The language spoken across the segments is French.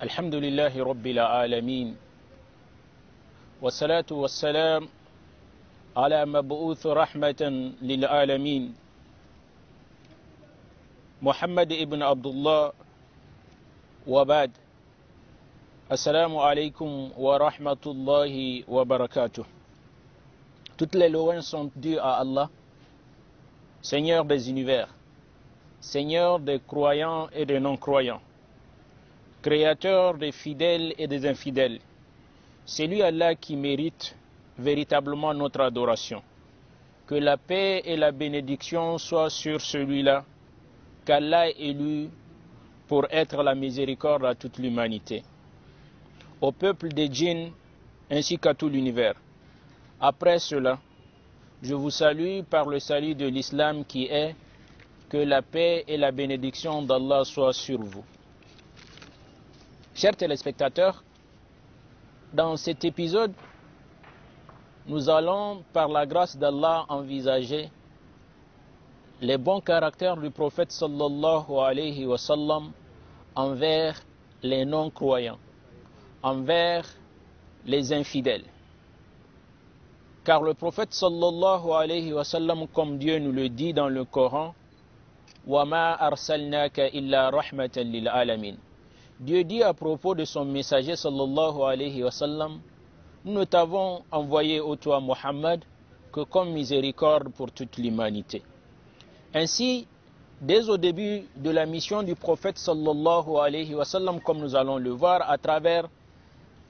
الحمد لله رب العالمين والصلاة والسلام على مبعوث رحمة للعالمين محمد ابن عبد الله وبعد السلام عليكم ورحمة الله وبركاته. Toutes les louanges sont dues à Allah, Seigneur des univers, Seigneur des croyants et des non-croyants, Créateur des fidèles et des infidèles. C'est lui Allah qui mérite véritablement notre adoration. Que la paix et la bénédiction soient sur celui-là qu'Allah a élu pour être la miséricorde à toute l'humanité, au peuple des djinns ainsi qu'à tout l'univers. Après cela, je vous salue par le salut de l'islam qui est que la paix et la bénédiction d'Allah soient sur vous. Chers téléspectateurs, dans cet épisode, nous allons, par la grâce d'Allah, envisager les bons caractères du prophète sallallahu alayhi wa sallam envers les non-croyants, envers les infidèles. Car le prophète sallallahu alayhi wa sallam, comme Dieu nous le dit dans le Coran, وَمَا أَرْسَلْنَاكَ إِلَّا رَحْمَةً لِلْعَالَمِينَ. Dieu dit à propos de son messager sallallahu alayhi wa sallam, nous ne t'avons envoyé ô toi Muhammad que comme miséricorde pour toute l'humanité. Ainsi, dès au début de la mission du prophète sallallahu alayhi wa sallam, comme nous allons le voir à travers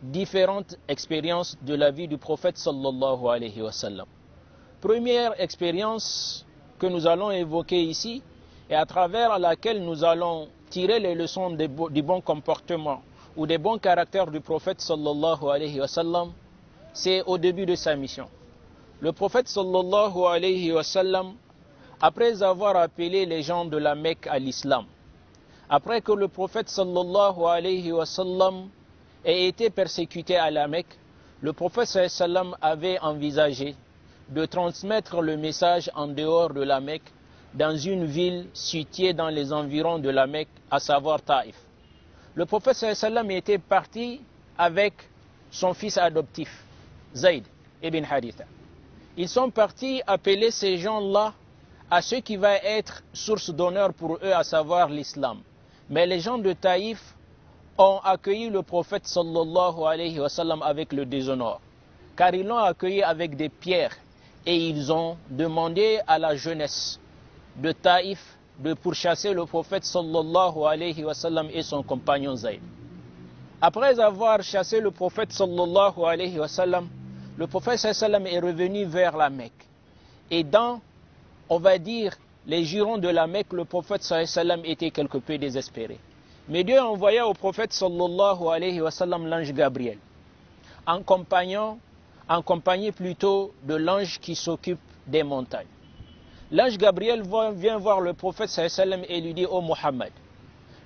différentes expériences de la vie du prophète sallallahu alayhi wa sallam. Première expérience que nous allons évoquer ici et à travers laquelle nous allons tirer les leçons du bon comportement ou des bons caractères du prophète sallallahu alayhi wa sallam, c'est au début de sa mission. Le prophète sallallahu alayhi wa sallam, après avoir appelé les gens de la Mecque à l'islam, après que le prophète sallallahu alayhi wa sallam ait été persécuté à la Mecque, le prophète sallallahu alayhi wa sallam avait envisagé de transmettre le message en dehors de la Mecque, dans une ville située dans les environs de la Mecque, à savoir Taïf. Le prophète sallallahu alayhi wa sallam était parti avec son fils adoptif, Zayd ibn Haritha. Ils sont partis appeler ces gens-là à ce qui va être source d'honneur pour eux, à savoir l'islam. Mais les gens de Taïf ont accueilli le prophète sallallahu alayhi wa sallam avec le déshonneur, car ils l'ont accueilli avec des pierres et ils ont demandé à la jeunesse de Taïf de pourchasser le prophète sallallahu alayhi wa sallam et son compagnon Zayd. Après avoir chassé le prophète sallallahu alayhi wa sallam, le prophète sallallahu alayhi wa sallam est revenu vers la Mecque. Et dans, on va dire, les jurons de la Mecque, le prophète sallallahu alayhi wa sallam était quelque peu désespéré. Mais Dieu envoya au prophète sallallahu alayhi wa sallam l'ange Gabriel, en compagnie plutôt de l'ange qui s'occupe des montagnes. L'ange Gabriel vient voir le prophète sallallahu alayhi wa sallam et lui dit: « Ô Muhammad,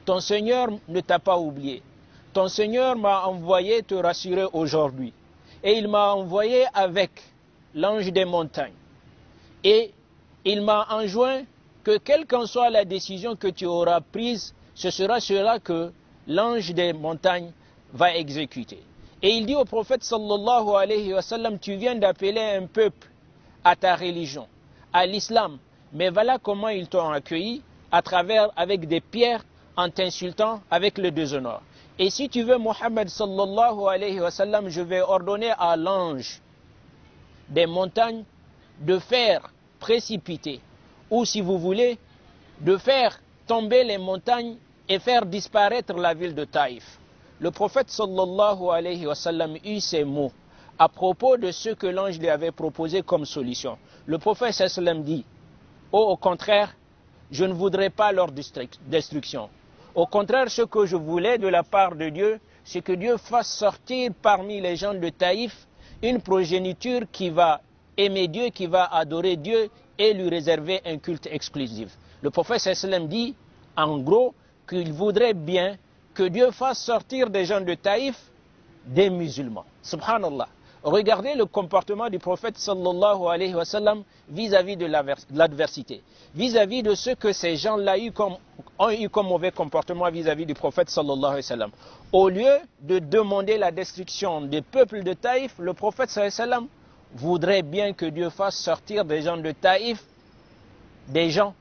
ton Seigneur ne t'a pas oublié. Ton Seigneur m'a envoyé te rassurer aujourd'hui. Et il m'a envoyé avec l'ange des montagnes. Et il m'a enjoint que quelle qu'en soit la décision que tu auras prise, ce sera cela que l'ange des montagnes va exécuter. » Et il dit au prophète sallallahu alayhi wa sallam: « Tu viens d'appeler un peuple à ta religion, à l'islam, mais voilà comment ils t'ont accueilli avec des pierres, en t'insultant avec le déshonneur. Et si tu veux, Muhammad sallallahu alayhi wa sallam, je vais ordonner à l'ange des montagnes de faire précipiter, ou si vous voulez, de faire tomber les montagnes et faire disparaître la ville de Taïf. » Le prophète sallallahu alayhi wa sallam eut ces mots à propos de ce que l'ange lui avait proposé comme solution. Le prophète sallallahu alayhi wa sallam dit: « Oh, au contraire, je ne voudrais pas leur destruction. Au contraire, ce que je voulais de la part de Dieu, c'est que Dieu fasse sortir parmi les gens de Taïf une progéniture qui va aimer Dieu, qui va adorer Dieu et lui réserver un culte exclusif. » Le prophète sallallahu alayhi wa sallam dit, en gros, qu'il voudrait bien que Dieu fasse sortir des gens de Taïf des musulmans. Subhanallah. Regardez le comportement du prophète sallallahu alayhi wa sallam vis-à-vis de l'adversité, vis-à-vis de ce que ces gens-là ont eu comme mauvais comportement vis-à-vis du prophète sallallahu alayhi wa sallam. Au lieu de demander la destruction des peuples de Taïf, le prophète sallallahu alayhi wa sallam voudrait bien que Dieu fasse sortir des gens de Taïf, des gens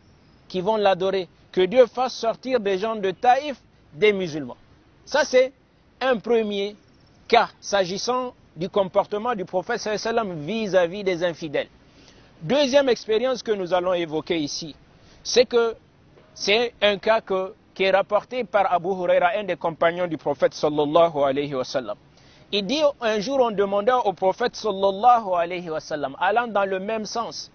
qui vont l'adorer, que Dieu fasse sortir des gens de Taïf, des musulmans. Ça c'est un premier cas s'agissant du comportement du prophète sallallahu alayhi wa sallam vis-à-vis des infidèles. Deuxième expérience que nous allons évoquer ici, c'est que c'est un cas qui est rapporté par Abu Huraira, un des compagnons du prophète sallallahu alayhi wa sallam. Il dit un jour on demanda au prophète sallallahu alayhi wa sallam, allant dans le même sens,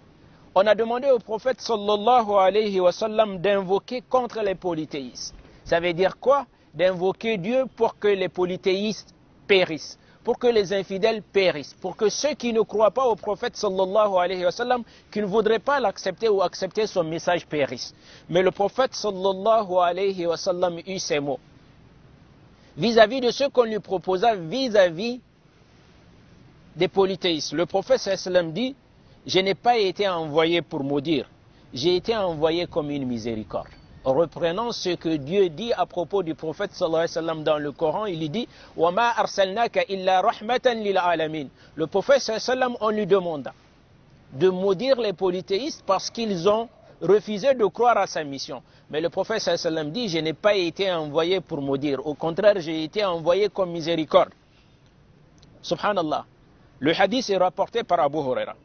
on a demandé au prophète sallallahu alayhi wa sallam d'invoquer contre les polythéistes. Ça veut dire quoi? D'invoquer Dieu pour que les polythéistes périssent, pour que les infidèles périssent, pour que ceux qui ne croient pas au prophète sallallahu alayhi wa sallam, qui ne voudraient pas l'accepter ou accepter son message périssent. Mais le prophète sallallahu alayhi wa sallam eut ces mots vis-à-vis de ce qu'on lui proposa vis-à-vis des polythéistes. Le prophète sallallahu alayhi wa sallam dit: je n'ai pas été envoyé pour maudire, j'ai été envoyé comme une miséricorde. Reprenant ce que Dieu dit à propos du prophète sallallahu alayhi wa sallam dans le Coran, il dit: wa ma arsalnaka illa rahmatan lil alamin. Le prophète sallallahu alayhi wa sallam, on lui demanda de maudire les polythéistes parce qu'ils ont refusé de croire à sa mission. Mais le prophète sallallahu alayhi wa sallam dit: je n'ai pas été envoyé pour maudire, au contraire, j'ai été envoyé comme miséricorde. Subhanallah. Le hadith est rapporté par Abu Huraira.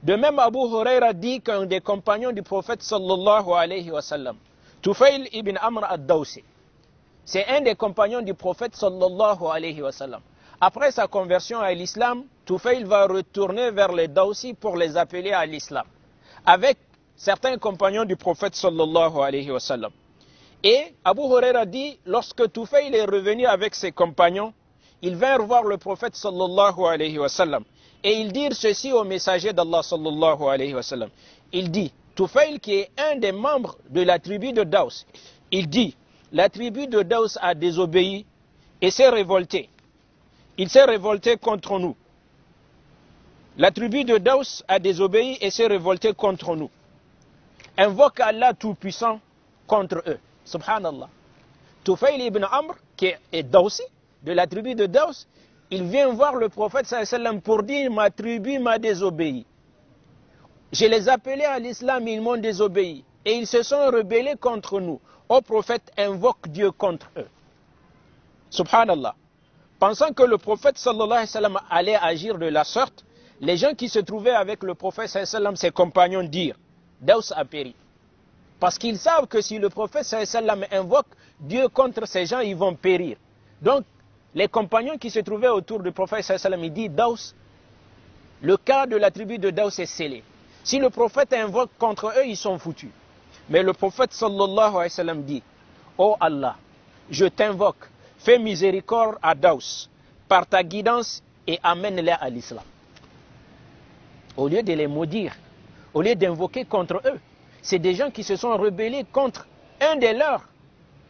De même, Abu Huraira dit qu'un des compagnons du prophète sallallahu alayhi wa sallam, Tufayl ibn Amr ad-Dawsi, c'est un des compagnons du prophète sallallahu alayhi wa sallam. Après sa conversion à l'islam, Tufayl va retourner vers les Dawsi pour les appeler à l'islam, avec certains compagnons du prophète sallallahu alayhi wa sallam. Et Abu Huraira dit, lorsque Tufayl est revenu avec ses compagnons, ils vinrent voir le prophète sallallahu alayhi wa sallam. Et ils dirent ceci au messager d'Allah sallallahu alayhi wa sallam. Il dit, Tufayl qui est un des membres de la tribu de Daws, il dit: la tribu de Daws a désobéi et s'est révoltée. Il s'est révolté contre nous. La tribu de Daws a désobéi et s'est révoltée contre nous. Invoque Allah Tout-Puissant contre eux. Subhanallah. Tufayl ibn Amr, qui est Dawsi, de la tribu de Daws, il vient voir le prophète sallallahu alayhi wa sallam pour dire: ma tribu m'a désobéi. Je les appelais à l'islam, ils m'ont désobéi. Et ils se sont rebellés contre nous. Ô prophète, invoque Dieu contre eux. Subhanallah. Pensant que le prophète sallallahu alayhi wa sallam allait agir de la sorte, les gens qui se trouvaient avec le prophète sallallahu alayhi wa sallam, ses compagnons, dirent: Daws a péri. Parce qu'ils savent que si le prophète sallallahu alayhi wa sallam invoque Dieu contre ces gens, ils vont périr. Donc, les compagnons qui se trouvaient autour du prophète sallallahu alayhi wa sallam, ils disent: Daws, le cas de la tribu de Daws est scellé. Si le prophète invoque contre eux, ils sont foutus. Mais le prophète sallallahu alayhi wa sallam dit: oh Allah, je t'invoque, fais miséricorde à Daws par ta guidance et amène-les à l'islam. Au lieu de les maudire, au lieu d'invoquer contre eux, c'est des gens qui se sont rebellés contre un des leurs,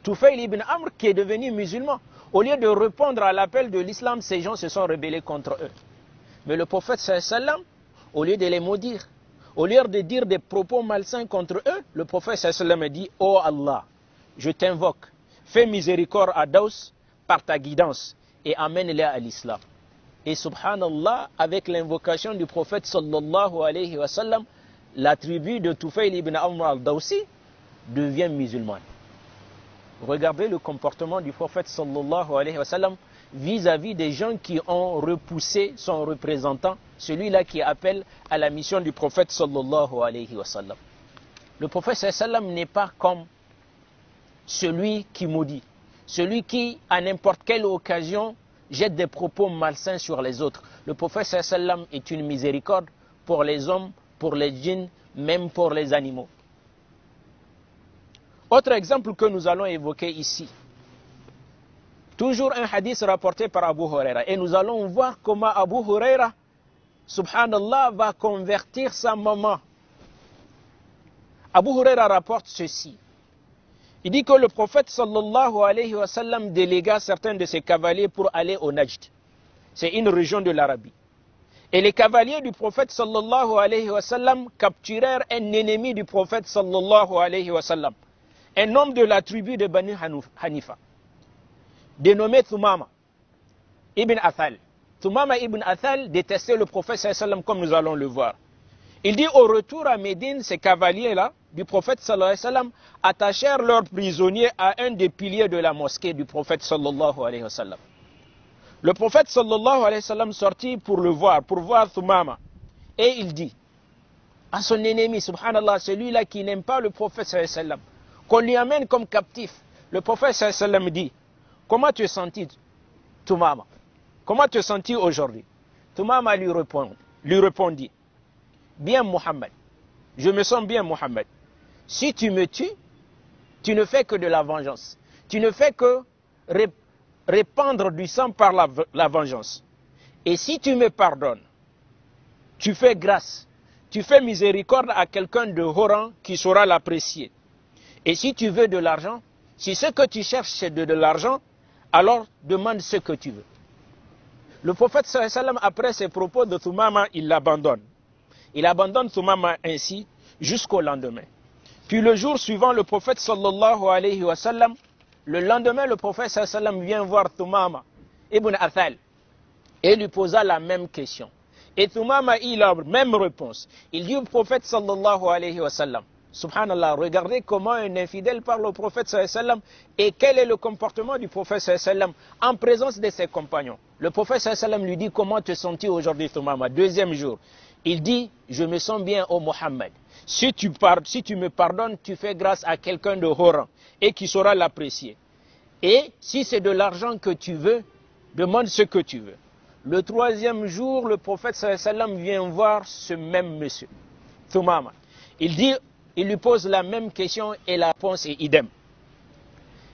Tufayl ibn Amr, qui est devenu musulman. Au lieu de répondre à l'appel de l'islam, ces gens se sont rebellés contre eux. Mais le prophète sallallahu alayhi wa sallam, au lieu de les maudire, au lieu de dire des propos malsains contre eux, le prophète sallallahu alayhi wa sallam dit: oh Allah, je t'invoque, fais miséricorde à Daws par ta guidance et amène-les à l'islam. Et subhanallah, avec l'invocation du prophète sallallahu alayhi wa sallam, la tribu de Tufayl ibn Amr al-Dawsi devient musulmane. Regardez le comportement du prophète sallallahu alayhi wa sallam vis-à-vis des gens qui ont repoussé son représentant, celui-là qui appelle à la mission du prophète sallallahu alayhi wa sallam. Le prophète sallallahu alayhi wa sallam n'est pas comme celui qui maudit, celui qui, à n'importe quelle occasion, jette des propos malsains sur les autres. Le prophète sallallahu alayhi wa sallam est une miséricorde pour les hommes, pour les djinns, même pour les animaux. Autre exemple que nous allons évoquer ici. Toujours un hadith rapporté par Abu Huraira. Et nous allons voir comment Abu Huraira, subhanallah, va convertir sa maman. Abu Huraira rapporte ceci. Il dit que le prophète sallallahu alayhi wa sallam délégua certains de ses cavaliers pour aller au Najd. C'est une région de l'Arabie. Et les cavaliers du prophète sallallahu alayhi wa sallam capturèrent un ennemi du prophète sallallahu alayhi wa sallam, un homme de la tribu de Bani Hanifa, dénommé Thumama ibn Athal. Thumama ibn Athal détestait le prophète sallallahu alayhi wa sallam, comme nous allons le voir. Il dit au retour à Médine, ces cavaliers-là du prophète sallallahu alayhi wa sallam attachèrent leurs prisonniers à un des piliers de la mosquée du prophète sallallahu alayhi wa sallam. Le prophète sallallahu alayhi wa sallam sortit pour le voir, pour voir Thumama. Et il dit à son ennemi, subhanallah, celui-là qui n'aime pas le prophète sallallahu alayhi wa sallam, qu'on lui amène comme captif. Le prophète sallallahu alayhi wa sallam dit, comment tu es senti, Thumama? Comment tu es senti aujourd'hui? Thumama lui répondit, bien Muhammad, je me sens bien Muhammad. Si tu me tues, tu ne fais que de la vengeance. Tu ne fais que répandre du sang par la vengeance. Et si tu me pardonnes, tu fais grâce, tu fais miséricorde à quelqu'un de haut rang qui saura l'apprécier. Et si tu veux de l'argent, si ce que tu cherches c'est de l'argent, alors demande ce que tu veux. Le prophète sallallahu alayhi wa sallam, après ces propos de Thumama, il l'abandonne. Il abandonne Thumama ainsi jusqu'au lendemain. Puis le jour suivant, le prophète sallallahu alayhi wa sallam, le lendemain, le prophète sallallahu alayhi wa sallam vient voir Thumama ibn Athal et lui posa la même question. Et Thumama, il a la même réponse. Il dit au prophète sallallahu alayhi wa sallam, subhanallah, regardez comment un infidèle parle au prophète sallallahu alayhi wa sallam et quel est le comportement du prophète sallallahu alayhi wa sallam en présence de ses compagnons. Le prophète sallallahu alayhi wa sallam lui dit, comment te sens-tu aujourd'hui Thumama? Deuxième jour. Il dit, je me sens bien ô Mohammed. Si tu me pardonnes, tu fais grâce à quelqu'un de haut rang et qui saura l'apprécier. Et si c'est de l'argent que tu veux, demande ce que tu veux. Le troisième jour, le prophète sallallahu alayhi wa sallam vient voir ce même monsieur, Thumama. Il lui pose la même question et la réponse est idem.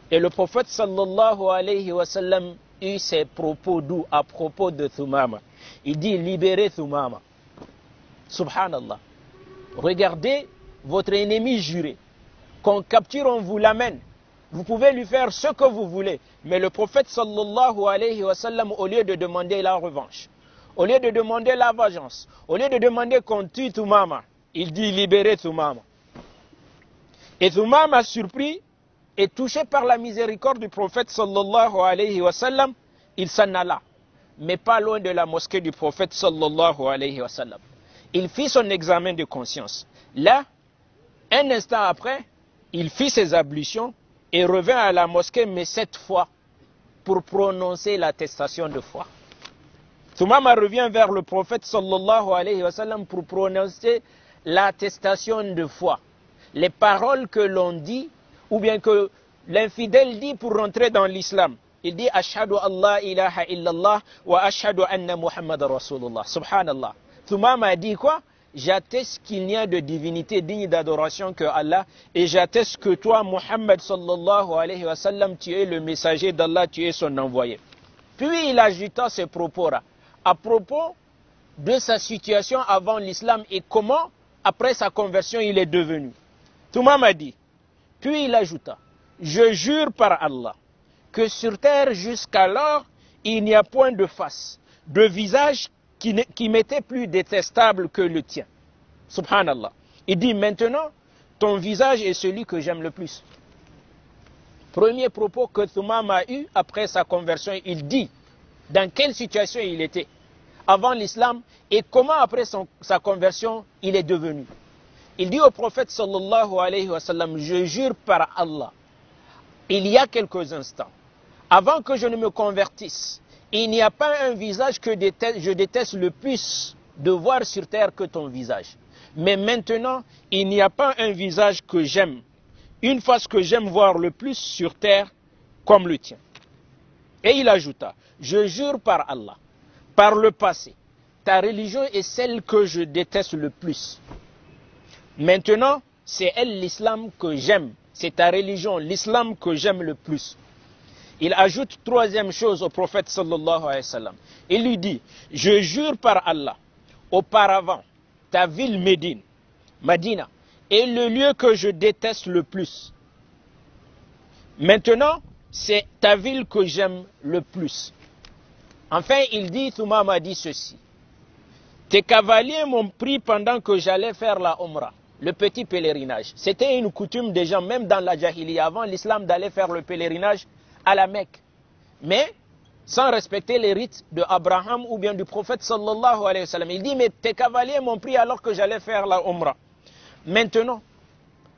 Et le prophète sallallahu alayhi wa sallam eut ses propos doux à propos de Thumama. Il dit, libérez Thumama. Subhanallah. Regardez votre ennemi juré. Qu'on capture, on vous l'amène. Vous pouvez lui faire ce que vous voulez. Mais le prophète sallallahu alayhi wa sallam, au lieu de demander la revanche, au lieu de demander la vengeance, au lieu de demander qu'on tue Thumama, il dit libérez Thumama. Et Thumama, surpris et touché par la miséricorde du prophète sallallahu alayhi wa sallam, il s'en alla, mais pas loin de la mosquée du prophète sallallahu alayhi wa sallam. Il fit son examen de conscience. Là, un instant après, il fit ses ablutions et revint à la mosquée, mais cette fois, pour prononcer l'attestation de foi. Thumama revient vers le prophète sallallahu alayhi wa sallam pour prononcer l'attestation de foi. Les paroles que l'on dit, ou bien que l'infidèle dit pour rentrer dans l'islam. Il dit « Ashhadu an la ilaha illallah wa ashhadu anna Muhammad Rasulullah ». Subhanallah. Thumama a dit quoi? J'atteste qu'il n'y a de divinité digne d'adoration que Allah et j'atteste que toi, Muhammad sallallahu alayhi wa sallam, tu es le messager d'Allah, tu es son envoyé. Puis il ajouta ces propos-là à propos de sa situation avant l'islam et comment, après sa conversion, il est devenu. Thumama dit, puis il ajouta, je jure par Allah que sur terre jusqu'alors, il n'y a point de face, de visage qui m'était plus détestable que le tien. Subhanallah. Il dit maintenant, ton visage est celui que j'aime le plus. Premier propos que Thumama a eu après sa conversion, il dit dans quelle situation il était avant l'islam et comment après sa conversion il est devenu. Il dit au prophète sallallahu alayhi wa sallam, je jure par Allah, il y a quelques instants, avant que je ne me convertisse, il n'y a pas un visage que je déteste le plus de voir sur terre que ton visage. Mais maintenant, il n'y a pas un visage que j'aime, une face que j'aime voir le plus sur terre comme le tien. Et il ajouta, je jure par Allah, par le passé, ta religion est celle que je déteste le plus. Maintenant, c'est elle l'islam que j'aime, c'est ta religion, l'islam que j'aime le plus. Il ajoute troisième chose au prophète sallallahu alayhi wa sallam. Il lui dit, je jure par Allah, auparavant, ta ville Médine, Madina, est le lieu que je déteste le plus. Maintenant, c'est ta ville que j'aime le plus. Enfin, il dit, Thumama dit ceci. tes cavaliers m'ont pris pendant que j'allais faire la Umrah, le petit pèlerinage. C'était une coutume des gens, même dans la Jahiliya, avant l'islam, d'aller faire le pèlerinage à la Mecque. Mais sans respecter les rites de Abraham ou bien du prophète sallallahu alayhi wa sallam. Il dit, mais tes cavaliers m'ont pris alors que j'allais faire la Umrah. Maintenant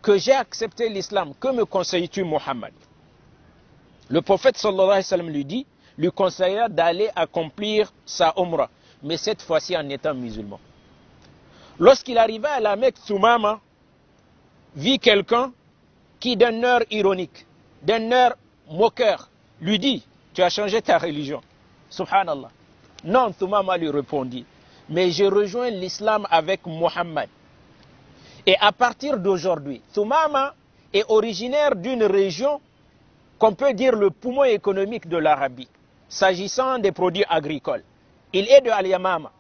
que j'ai accepté l'islam, que me conseilles-tu, Muhammad? Le prophète sallallahu alayhi wa sallam lui conseilla d'aller accomplir sa Umrah, mais cette fois-ci en étant musulman. Lorsqu'il arriva à la Mecque, Thumama vit quelqu'un qui, d'un air ironique, d'un air moqueur, lui dit, tu as changé ta religion. Subhanallah. Non, Thumama lui répondit, mais je rejoins l'islam avec Muhammad. Et à partir d'aujourd'hui, Thumama est originaire d'une région qu'on peut dire le poumon économique de l'Arabie, s'agissant des produits agricoles. Il est de Al-Yamama.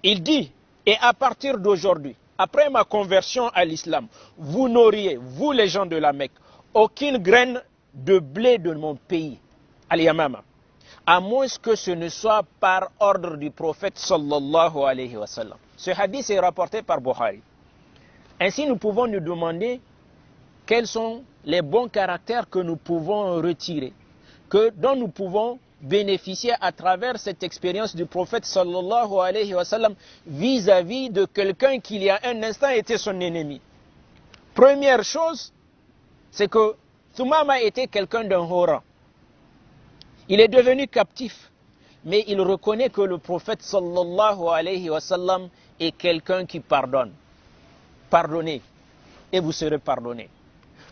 Il dit, et à partir d'aujourd'hui, après ma conversion à l'islam, vous n'auriez, vous les gens de la Mecque, aucune graine de blé de mon pays, Al-Yamama, à moins que ce ne soit par ordre du prophète sallallahu alayhi wa sallam. Ce hadith est rapporté par Bukhari. Ainsi, nous pouvons nous demander quels sont les bons caractères que nous pouvons retirer, dont nous pouvons bénéficier à travers cette expérience du prophète sallallahu alayhi wa sallam vis-à-vis de quelqu'un qui il y a un instant était son ennemi. Première chose, c'est que Thumama était quelqu'un d'un haut rang. Il est devenu captif, mais il reconnaît que le prophète sallallahu alayhi wa sallam est quelqu'un qui pardonne. Pardonnez, et vous serez pardonnés.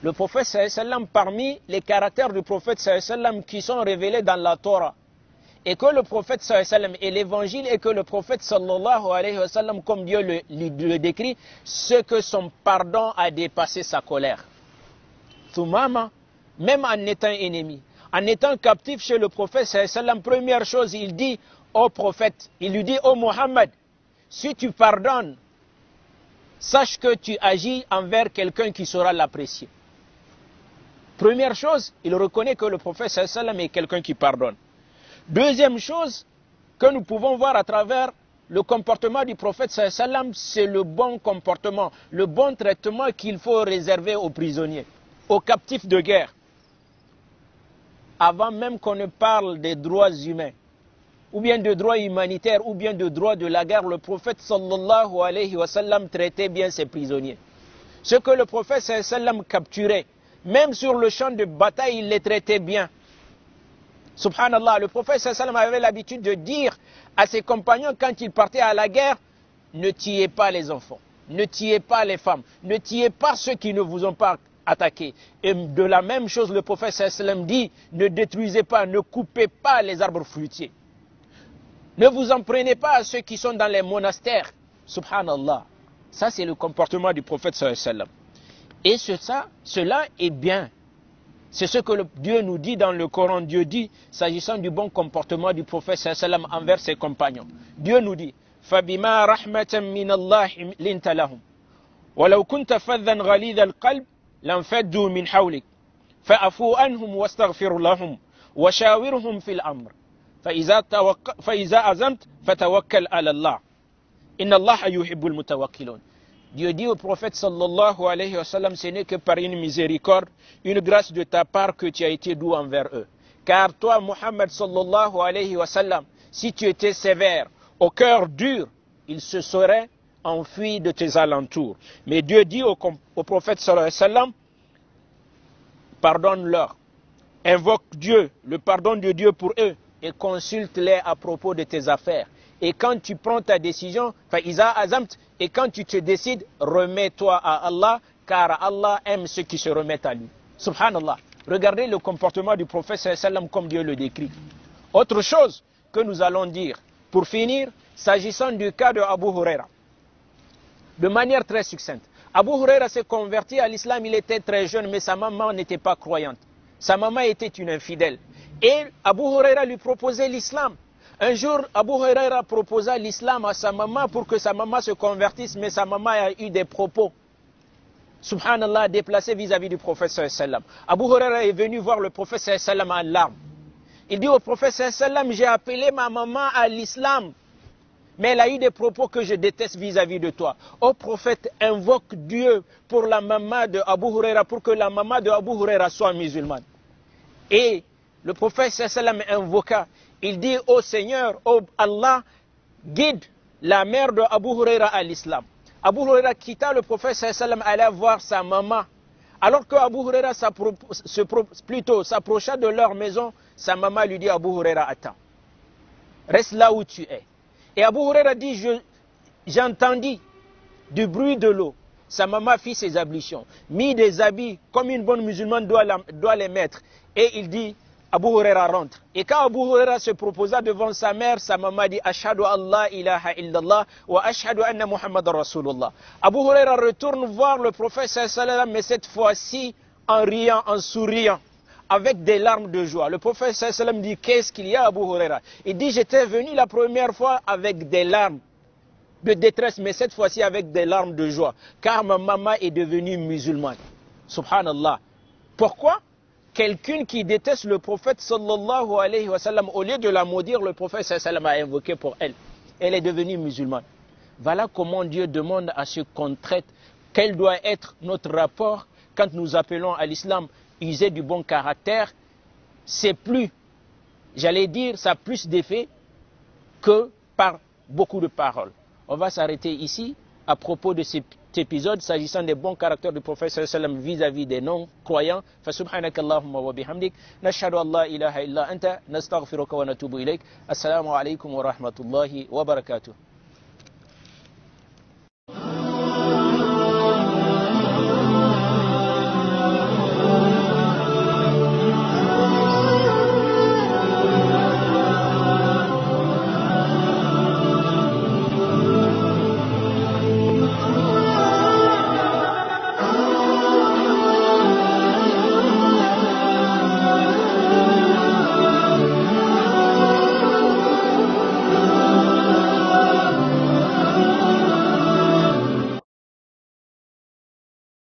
Le prophète sallallahu alayhi wa sallam, parmi les caractères du prophète sallallahu alayhi wa sallam qui sont révélés dans la Torah, et que le prophète sallallahu alayhi wa sallam et l'évangile, et que le prophète sallallahu alayhi wa sallam, comme Dieu le décrit, ce que son pardon a dépassé sa colère. Thumama, même en étant ennemi, en étant captif chez le prophète sallallahu alayhi wa sallam, première chose, il dit au prophète, il lui dit, ô Muhammad, si tu pardonnes, sache que tu agis envers quelqu'un qui saura l'apprécier. Première chose, il reconnaît que le prophète sallallahu alayhi wa sallam est quelqu'un qui pardonne. Deuxième chose que nous pouvons voir à travers le comportement du prophète sallallahu alayhi wa sallam, c'est le bon comportement, le bon traitement qu'il faut réserver aux prisonniers, aux captifs de guerre. Avant même qu'on ne parle des droits humains, ou bien de droits humanitaires, ou bien de droits de la guerre, le prophète sallallahu alayhi wa sallam traitait bien ses prisonniers. Ce que le prophète sallallahu alayhi wa sallam capturait, même sur le champ de bataille, il les traitait bien. Subhanallah, le prophète sallallahu alayhi wa sallam avait l'habitude de dire à ses compagnons quand ils partaient à la guerre, ne tuez pas les enfants, ne tuez pas les femmes, ne tuez pas ceux qui ne vous ont pas attaqué. Et de la même chose, le prophète sallallahu alayhi wa sallam dit, ne détruisez pas, ne coupez pas les arbres fruitiers. Ne vous en prenez pas à ceux qui sont dans les monastères. Subhanallah. Ça, c'est le comportement du prophète sallallahu alayhi wa sallam. Et cela est bien. C'est ce que Dieu nous dit dans le Coran. Dieu dit, s'agissant du bon comportement du prophète sallallahu alayhi wa sallam envers ses compagnons. Dieu nous dit, فَبِمَا رَحْمَةً مِّنَ اللَّهِ لِنْتَ لَهُمْ وَلَوْ كُنْتَ فَظًّا غَلِيظَ الْقَلْبِ لَانفَضُّوا مِنْ حَوْلِكَ فَاعْفُ عَنْهُمْ وَاسْتَغْفِرْ لَهُمْ وَشَاوِرْهُمْ فِي الْأَمْرِ فإذا عزمت فتوكل على الله إن الله يحب المتوكلون. Dieu dit au prophète sallallahu alayhi wa sallam, ce n'est que par une miséricorde, une grâce de ta part que tu as été doux envers eux. Car toi, Muhammad sallallahu alayhi wa sallam, si tu étais sévère, au cœur dur, il se serait enfui de tes alentours. Mais Dieu dit au prophète sallallahu alayhi wa sallam, pardonne-leur, invoque Dieu, le pardon de Dieu pour eux, et consulte-les à propos de tes affaires. Et quand tu prends ta décision, et quand tu te décides, remets-toi à Allah, car Allah aime ceux qui se remettent à lui. Subhanallah. Regardez le comportement du prophète sallallahu alayhi wa sallam comme Dieu le décrit. Autre chose que nous allons dire, pour finir, s'agissant du cas de Abu Huraira. De manière très succincte. Abu Huraira s'est converti à l'islam, il était très jeune, mais sa maman n'était pas croyante. Sa maman était une infidèle. Et Abu Huraira lui proposait l'islam. Un jour, Abu Huraira proposa l'islam à sa maman pour que sa maman se convertisse, mais sa maman a eu des propos, subhanallah, déplacés vis-à-vis du prophète sallallahu alayhi wa sallam. Abu Huraira est venu voir le prophète sallallahu alayhi wa sallam en larmes. Il dit au prophète sallallahu alayhi wa sallam, j'ai appelé ma maman à l'islam, mais elle a eu des propos que je déteste vis-à-vis de toi. Ô prophète, invoque Dieu pour la maman de Abu Huraira, pour que la maman de Abu Huraira soit musulmane. Et le prophète sallam invoqua, il dit, ô Seigneur, ô Allah, guide la mère de Abu Huraira à l'islam. Abu Huraira quitta le prophète sallam, alla voir sa maman. Alors que Abu Huraira s'approcha de leur maison, sa maman lui dit, Abu Huraira, attends, reste là où tu es. Et Abu Huraira dit, j'entendis du bruit de l'eau. Sa maman fit ses ablutions, mit des habits comme une bonne musulmane doit les mettre. Et il dit, Abu Huraira rentre. Et quand Abu Huraira se proposa devant sa mère, sa maman dit, Ashhadu Allah ilaha illallah wa ashhadu anna Muhammad Rasulullah. Abu Huraira retourne voir le prophète sallallahu, mais cette fois-ci en riant, en souriant, avec des larmes de joie. Le prophète sallallahu dit, qu'est-ce qu'il y a, Abu Huraira? Il dit, j'étais venu la première fois avec des larmes de détresse, mais cette fois-ci avec des larmes de joie, car ma maman est devenue musulmane. Subhanallah. Pourquoi? Quelqu'un qui déteste le prophète sallallahu alayhi wa sallam, au lieu de la maudire, le prophète sallallahu a invoqué pour elle. Elle est devenue musulmane. Voilà comment Dieu demande à ce qu'on traite. Quel doit être notre rapport quand nous appelons à l'islam user du bon caractère? C'est plus, j'allais dire, ça a plus d'effet que par beaucoup de paroles. On va s'arrêter ici à propos de cet épisode s'agissant des bons caractères du prophète sallam vis-à-vis des non-croyants. Fasubhanakallahumma wa bihamdik, nashhadu an la ilaha illa anta, nastaghfiruka wa natubu ilayk. Assalamu alaikum wa rahmatullahi wa barakatuh.